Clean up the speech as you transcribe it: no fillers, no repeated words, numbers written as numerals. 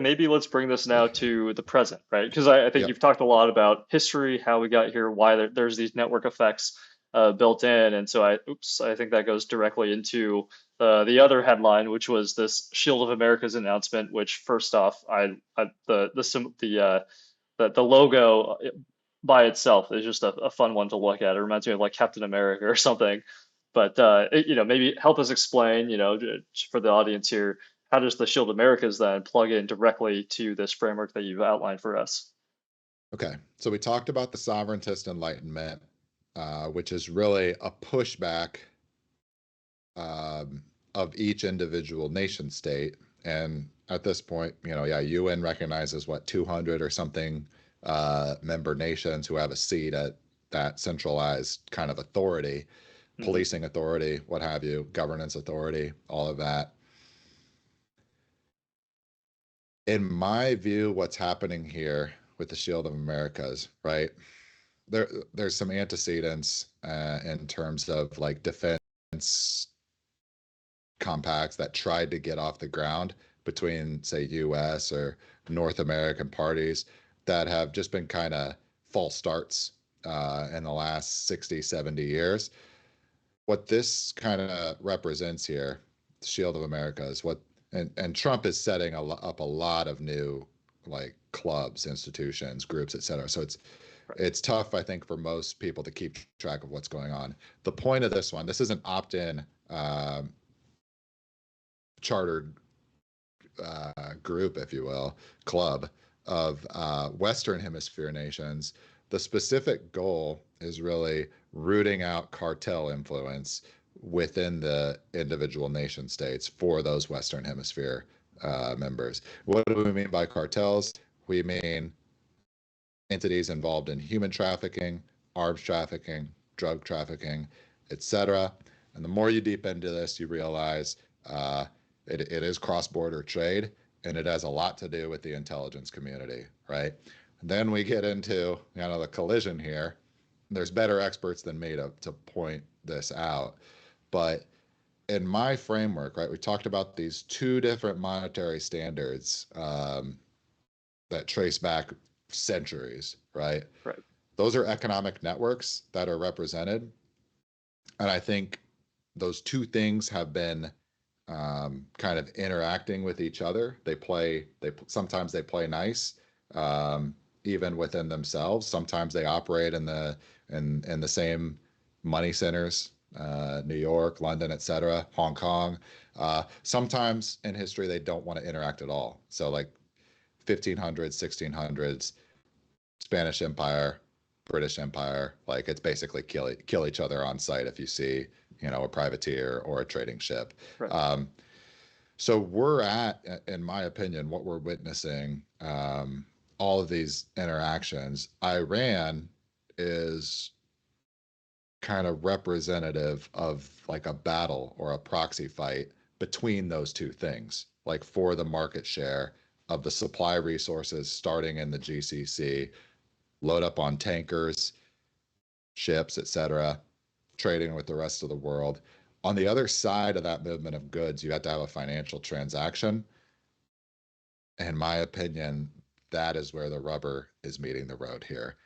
maybe let's bring this now to the present, right? Because I think Yep. you've talked a lot about history, how we got here, why there's these network effects built in, and so I think that goes directly into the other headline, which was this Shield of America's announcement. Which first off, the logo by itself is just a fun one to look at. It reminds me of like Captain America or something. But maybe help us explain, for the audience here, how does the Shield Americas then plug in directly to this framework that you've outlined for us? Okay. So we talked about the sovereigntist enlightenment, which is really a pushback of each individual nation state. And at this point, yeah, UN recognizes what 200 or something member nations who have a seat at that centralized kind of authority, Hmm. policing authority, what have you, governance authority, all of that. In my view, what's happening here with the Shield of Americas, right? There's some antecedents in terms of like defense compacts that tried to get off the ground between, say, US or North American parties that have just been kind of false starts in the last 60, 70 years. What this kind of represents here, the Shield of America, is what, and Trump is setting up a lot of new like clubs, institutions, groups, et cetera. So Right. it's tough, I think, for most people to keep track of what's going on. The point of this one, this is an opt-in chartered group, if you will, club of Western Hemisphere nations. The specific goal is really rooting out cartel influence within the individual nation states for those Western Hemisphere members. What do we mean by cartels? We mean entities involved in human trafficking, arms trafficking, drug trafficking, etc. And the more you deep into this, you realize it is cross-border trade, and it has a lot to do with the intelligence community, right? And then we get into the collision here. There's better experts than me to point this out, but in my framework, right, we talked about these two different monetary standards that trace back centuries, right? Right. Those are economic networks that are represented. And I think those two things have been kind of interacting with each other. They sometimes they play nice, even within themselves. Sometimes they operate in the same money centers, New York, London, etc., Hong Kong. Sometimes in history they don't want to interact at all. So like 1500s, 1600s, Spanish Empire, British Empire, like it's basically kill each other on sight if you see, a privateer or a trading ship. Right. Um, so we're at, in my opinion, what we're witnessing, all of these interactions. Iran is kind of representative of like a battle or a proxy fight between those two things, like for the market share of the supply resources starting in the GCC, load up on tankers, ships, etc., trading with the rest of the world. On the other side of that movement of goods, you have to have a financial transaction. In my opinion, that is where the rubber is meeting the road here.